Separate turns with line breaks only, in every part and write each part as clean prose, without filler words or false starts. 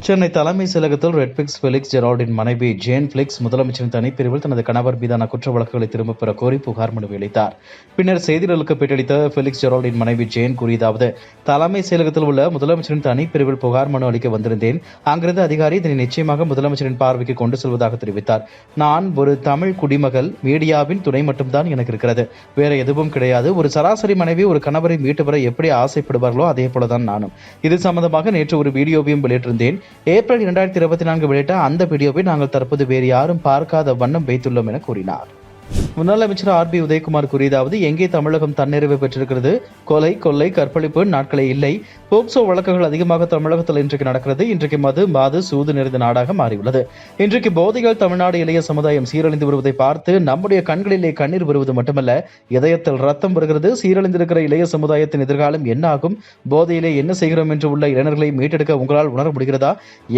சென்னை தலைமைச் செயலகத்தில் ரெட்பிக்ஸ் ஃபெலிக்ஸ் ஜெரால்டின் மனைவி ஜேன் பிளிக்ஸ் முதலமைச்சரின் தனிப்பிரிவில் தனது கணவர் மீதான குற்ற வழக்குகளை திரும்பப் பெற கோரி புகார் மனு அளித்தார். பின்னர் செய்தியாளர்களுக்கு பேட்டியளித்த ஃபெலிக்ஸ் ஜெரால்டின் மனைவி ஜேன் கூறியதாவது, தலைமைச் செயலகத்தில் உள்ள முதலமைச்சரின் தனிப்பிரிவில் புகார் மனு அளிக்க வந்திருந்தேன். அங்கிருந்த அதிகாரி இதனை நிச்சயமாக முதலமைச்சரின் பார்வைக்கு கொண்டு செல்வதாக தெரிவித்தார். நான் ஒரு தமிழ் குடிமகள், மீடியாவின் துணை மட்டும்தான் எனக்கு இருக்கிறது, வேற எதுவும் கிடையாது. ஒரு சராசரி மனைவி ஒரு கணவரை மீட்டு வர எப்படி ஆசைப்படுவார்களோ அதே போலதான் நானும். இது சம்பந்தமாக நேற்று ஒரு வீடியோவையும் வெளியிட்டிருந்தேன். ஏப்ரல் 2024 வெளியிட்ட அந்த வீடியோவை நாங்கள் தற்போது வேறு யாரும் பார்க்காத வண்ணம் வைத்துள்ளோம் என கூறினார். முன்னாள் அமைச்சர் RB உதயகுமார் கூறியதாவது, எங்கே தமிழகம் தன்னிறைவு பெற்றிருக்கிறது? கொலை, கொள்ளை, கற்பழிப்பு நாட்களே இல்லை. போக்சோ வழக்குகள் அதிகமாக தமிழகத்தில் இன்றைக்கு நடக்கிறது. இன்றைக்கு மாது சூது நிறைந்த நாடாக மாறியுள்ளது. இன்றைக்கு போதைகள் தமிழ்நாடு இளைய சமுதாயம் சீரழிந்து வருவதை பார்த்து நம்முடைய கண்களிலே கண்ணீர் வருவது மட்டுமல்ல, இதயத்தில் ரத்தம் வருகிறது. சீரழிந்திருக்கிற இளைய சமுதாயத்தின் எதிர்காலம் என்ன ஆகும்? போதையிலே என்ன செய்கிறோம் என்று உள்ள இளைஞர்களை மீட்டெடுக்க உங்களால் உணர முடிகிறதா?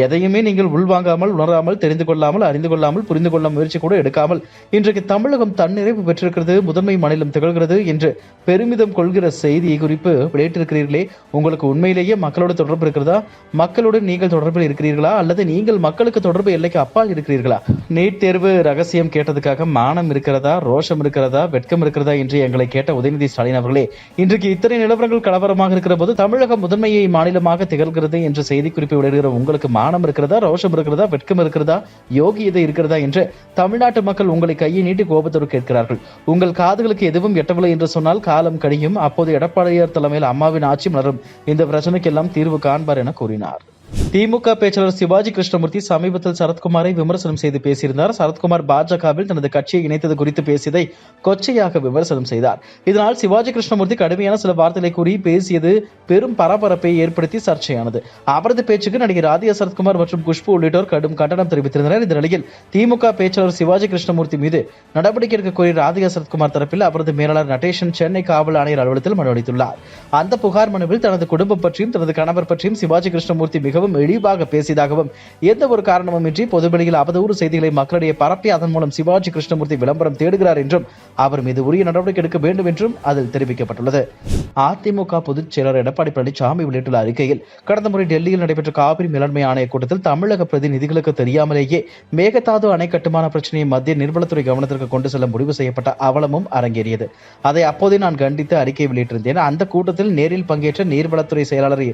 எதையுமே நீங்கள் உள்வாங்காமல், உணராமல், தெரிந்து கொள்ளாமல், அறிந்து கொள்ளாமல், புரிந்து கொள்ள முயற்சி கூட எடுக்காமல் இன்றைக்கு தமிழகம் தன்னிறைவு பெற்றிருக்கிறது, முதன்மை மாநிலம் திகழ்கிறது என்று பெருமிதம் கொள்கிற செய்தி குறிப்பு வெளியிட்டிருக்கிறீர்களே, உங்களுக்கு உண்மையிலேயே மக்களோட தொடர்பு இருக்கிறதா? மக்களோடு நீங்கள் தொடர்பில் இருக்கிறீர்களா? அல்லது நீங்கள் மக்களுக்கு தொடர்பு எல்லைக்கு அப்பால் இருக்கிறீர்களா? நீட் தேர்வு ரகசியம் கேட்டதுக்காக மானம் இருக்கிறதா, ரோஷம் இருக்கிறதா, வெட்கம் இருக்கிறதா என்று எங்களை கேட்ட உதயநிதி ஸ்டாலின் அவர்களே, இன்றைக்கு இத்தனை நிலவரங்கள் கலவரமாக இருக்கிற போது தமிழகம் முதன்மையை மாநிலமாக திகழ்கிறது என்று செய்தி குறிப்பு வெளியிடுகிற உங்களுக்கு மானம் இருக்கிறதா, ரோஷம் இருக்கிறதா, வெட்கம் இருக்கிறதா, யோகியதை இருக்கிறதா என்று தமிழ்நாட்டு மக்கள் உங்களை கையை நீட்டி கோபத்தோடு கேட்கிறார்கள். உங்கள் காதுகளுக்கு எதுவும் எட்டவில்லை என்று சொன்னால் காலம் கழியும். அப்போது எடப்பாடியார் தலைமையில் அம்மாவின் ஆட்சி மலரும். இந்த பிரச்சனைக்கு எல்லாம் தீர்வு காண்பார் என கூறினார். திமுக பேச்சாளர் சிவாஜி கிருஷ்ணமூர்த்தி சமீபத்தில் சரத்குமாரை விமர்சனம் செய்து பேசியிருந்தார். சரத்குமார் பாஜகவில் தனது கட்சியை இணைத்தது குறித்து பேசியதை கொச்சையாக விமர்சனம் செய்தார். இதனால் சிவாஜி கிருஷ்ணமூர்த்தி கடுமையான சில வார்த்தைகளை கூறி பேசியது பெரும் பரபரப்பை ஏற்படுத்தி சர்ச்சையானது. அவரது பேச்சுக்கு நடிகர் ராதிகா சரத்குமார் மற்றும் குஷ்பு உள்ளிட்டோர் கடும் கண்டனம் தெரிவித்திருந்தனர். இந்த நிலையில் திமுக பேச்சாளர் சிவாஜி கிருஷ்ணமூர்த்தி மீது நடவடிக்கை எடுக்க கோரி ராதிகா சரத்குமார் தரப்பில் அவரது மேலாளர் நடேசன் சென்னை காவல் ஆணையர் அலுவலகத்தில் மனு அளித்துள்ளார். அந்த புகார் மனுவில் தனது குடும்பம் பற்றியும் தனது கணவர் பற்றியும் சிவாஜி கிருஷ்ணமூர்த்தி மிகவும் இழிவாக பேசியதாகவும், எந்த ஒரு காரணமுமின்றி பொதுவெளியில் அவதூறு செய்திகளை மக்களிடையே பரப்பி அதன் மூலம் சிவாஜி கிருஷ்ணமூர்த்தி விளம்பரம் தேடுகிறார் என்றும் அவர் மீது உரிய நடவடிக்கை எடுக்க வேண்டும் என்றும் அதில் தெரிவிக்கப்பட்டுள்ளது. அதிமுக பொதுச் செயலர் எடப்பாடி பழனிசாமி வெளியிட்டுள்ள அறிக்கையில், கடந்த முறை டெல்லியில் நடைபெற்ற காவிரி மேலாண்மை ஆணைய கூட்டத்தில் தமிழக பிரதிநிதிகளுக்கு தெரியாமலேயே மேகதாது அணை கட்டுமான பிரச்சனையை மத்திய நீர்வளத்துறை கவனத்திற்கு கொண்டு செல்ல முடிவு செய்யப்பட்ட அவலமும் அரங்கேறியது. அதை அப்போதே நான் கண்டித்து அறிக்கை வெளியிட்டிருந்தேன். அந்த கூட்டத்தில் நேரில் பங்கேற்ற நீர்வளத்துறை செயலாளர்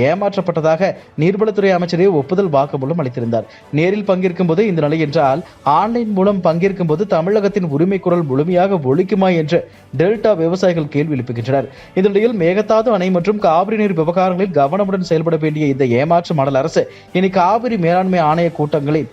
ஏமாற்றப்பட்டதாக நீர்வளத்துறை அமைச்சரே ஒப்புதல் வாக்குமூலம் அளித்திருந்தார். நேரில் பங்கேற்கும் போது இந்த நிலை என்றால் ஆன்லைன் மூலம் பங்கேற்கும் போது தமிழகத்தின் உரிமை குரல் முழுமையாக ஒழிக்குமா என்று டெல்டா விவசாயிகள் கேள்வி எழுப்புகின்றனர். இந்த நிலையில் மேகதாது அணை மற்றும் காவிரி நீர் விவகாரங்களில் கவனமுடன் செயல்பட வேண்டிய இந்த ஏமாற்று மாடல் அரசு இனி காவிரி மேலாண்மை ஆணைய கூட்டங்களில்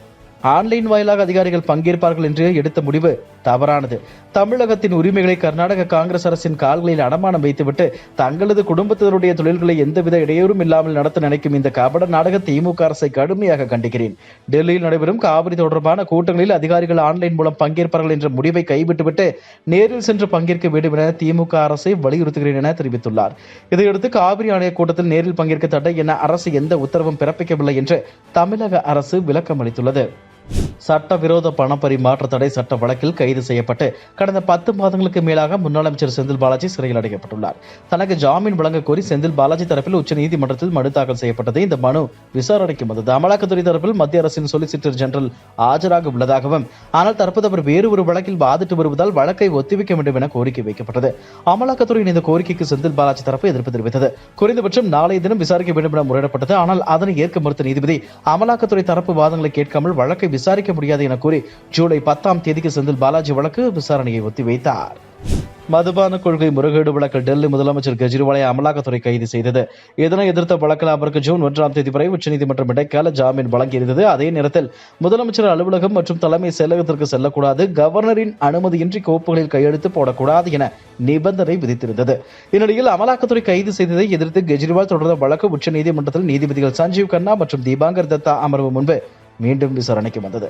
ஆன்லைன் வாயிலாக அதிகாரிகள் பங்கேற்பார்கள் என்று எடுத்த முடிவு தவறானது. தமிழகத்தின் உரிமைகளை கர்நாடக காங்கிரஸ் அரசின் கால்களில் அடமானம் வைத்துவிட்டு தங்களது குடும்பத்தினருடைய தொழில்களை எந்தவித இடையூறும் இல்லாமல் நடத்த நினைக்கும் இந்த கபட நாடக திமுக அரசை கடுமையாக கண்டிக்கிறேன். டெல்லியில் நடைபெறும் காவிரி தொடர்பான கூட்டங்களில் அதிகாரிகள் ஆன்லைன் மூலம் பங்கேற்பார்கள் என்ற முடிவை கைவிட்டுவிட்டு நேரில் சென்று பங்கேற்க வேண்டும் என திமுக அரசை வலியுறுத்துகிறேன் என தெரிவித்துள்ளார். இதையடுத்து காவிரி ஆணைய கூட்டத்தில் நேரில் பங்கேற்க தடை என அரசு எந்த உத்தரவும் பிறப்பிக்கவில்லை என்று தமிழக அரசு விளக்கம் அளித்துள்ளது. சட்டவிரோத பணப்பரிமாற்ற தடை சட்ட வழக்கில் கைது செய்யப்பட்டு கடந்த 10 மாதங்களுக்கு மேலாக முன்னாள் அமைச்சர் செந்தில் பாலாஜி சிறையில் அடைக்கப்பட்டுள்ளார். தனக்கு ஜாமீன் வழங்க கோரி செந்தில் பாலாஜி தரப்பில் உச்சநீதிமன்றத்தில் மனு தாக்கல் செய்யப்பட்டது. இந்த மனு விசாரணைக்கு வந்தது. அமலாக்கத்துறை தரப்பில் மத்திய அரசின் சொலிசிட்டர் ஜெனரல் ஆஜராக உள்ளதாகவும், ஆனால் தற்போது அவர் வேறு ஒரு வழக்கில் வாதிட்டு வருவதால் வழக்கை ஒத்திவைக்க வேண்டும் என கோரிக்கை வைக்கப்பட்டது. அமலாக்கத்துறையின் இந்த கோரிக்கைக்கு செந்தில் பாலாஜி தரப்பு எதிர்ப்பு தெரிவித்தது. குறைந்தபட்சம் நாளைய தினம் விசாரிக்க வேண்டும் என முறையிடப்பட்டது. ஆனால் அதனை ஏற்க மறுத்த நீதிபதி அமலாக்கத்துறை தரப்பு வாதங்களை கேட்காமல் வழக்கை விசாரிக்க முடியாது என கூறி ஜூலை 10ஆம் தேதிக்கு செந்தில் பாலாஜி வழக்கு விசாரணையை ஒத்திவைத்தார். மதுபான கொள்கை முறைகேடு வழக்கில் டெல்லி முதலமைச்சர் கெஜ்ரிவாலை அமலாக்கத்துறை கைது செய்தது. இதனை எதிர்த்த வழக்கில் அவருக்கு ஜூன் 1ஆம் தேதி வரை உச்சநீதிமன்றம் இடைக்கால ஜாமீன் வழங்கியிருந்தது. அதே நேரத்தில் முதலமைச்சர் அலுவலகம் மற்றும் தலைமை செயலகத்திற்கு செல்லக்கூடாது, கவர்னரின் அனுமதியின்றி கோப்புகளில் கையெழுத்து போடக்கூடாது என நிபந்தனை விதித்திருந்தது. இந்நிலையில் அமலாக்கத்துறை கைது செய்ததை எதிர்த்து கெஜ்ரிவால் தொடர்ந்த வழக்கு உச்சநீதிமன்றத்தில் நீதிபதிகள் சஞ்சீவ் கண்ணா மற்றும் தீபாங்கர் தத்தா அமர்வு முன்பு மீண்டும் விசாரணைக்கு வந்தது.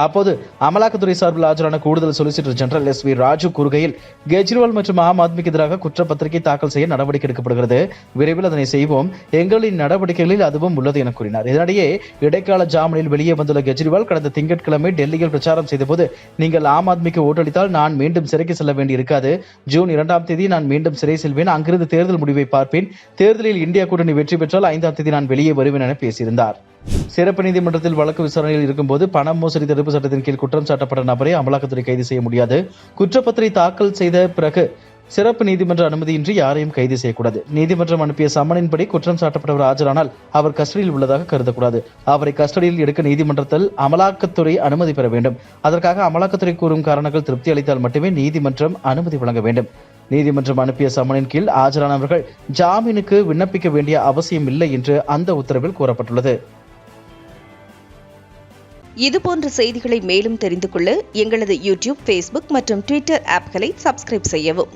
அப்போது அமலாக்கத்துறை சார்பில் ஆஜரான கூடுதல் சொலிசிட்டர் ஜெனரல் எஸ்.வி. ராஜு கூறுகையில், கெஜ்ரிவால் மற்றும் ஆம் ஆத்மிக்கு எதிராக குற்றப்பத்திரிகை தாக்கல் செய்ய நடவடிக்கை எடுக்கப்படுகிறது. விரைவில் அதனை செய்வோம். எங்களின் நடவடிக்கைகளில் அதுவும் உள்ளது என கூறினார். இதனிடையே இடைக்கால ஜாமீனில் வெளியே வந்துள்ள கெஜ்ரிவால் கடந்த திங்கட்கிழமை டெல்லியில் பிரச்சாரம் செய்தபோது, நீங்கள் ஆம் ஆத்மிக்கு ஓட்டளித்தால் நான் மீண்டும் சிறைக்கு செல்ல வேண்டி இருக்காது. ஜூன் 2ஆம் தேதி நான் மீண்டும் சிறை செல்வேன். அங்கிருந்து தேர்தல் முடிவை பார்ப்பேன். தேர்தலில் இந்தியா கூட்டணி வெற்றி பெற்றால் 5ஆம் தேதி நான் வெளியே வருவேன் என பேசியிருந்தார். சிறப்பு நீதிமன்றத்தில் வழக்கு விசாரணையில் இருக்கும்போது பண மோசடி தடுப்பு சட்டத்தின் கீழ் குற்றம் சாட்டப்பட்ட நபரை அமலாக்கத்துறை கைது செய்ய முடியாது. குற்றப்பத்திரிகை தாக்கல் செய்த பிறகு சிறப்பு நீதிமன்ற அனுமதியின்றி யாரையும் கைது செய்யக்கூடாது. நீதிமன்றம் அனுப்பிய சம்மனின்படி குற்றம் சாட்டப்பட்டவர் ஆஜரானால் அவர் கஸ்டடியில் உள்ளதாக கருதக்கூடாது. அவரை கஸ்டடியில் எடுக்க நீதிமன்றத்தில் அமலாக்கத்துறை அனுமதி பெற வேண்டும். அதற்காக அமலாக்கத்துறை கூறும் காரணங்கள் திருப்தி அளித்தால் மட்டுமே நீதிமன்றம் அனுமதி வழங்க வேண்டும். நீதிமன்றம் அனுப்பிய சம்மனின் கீழ் ஆஜரானவர்கள் ஜாமீனுக்கு விண்ணப்பிக்க வேண்டிய அவசியம் இல்லை என்று அந்த உத்தரவில் கூறப்பட்டுள்ளது.
இதுபோன்ற செய்திகளை மேலும் தெரிந்து கொள்ள எங்களது யூடியூப், ஃபேஸ்புக் மற்றும் ட்விட்டர் ஆப்களை சப்ஸ்கிரைப் செய்யவும்.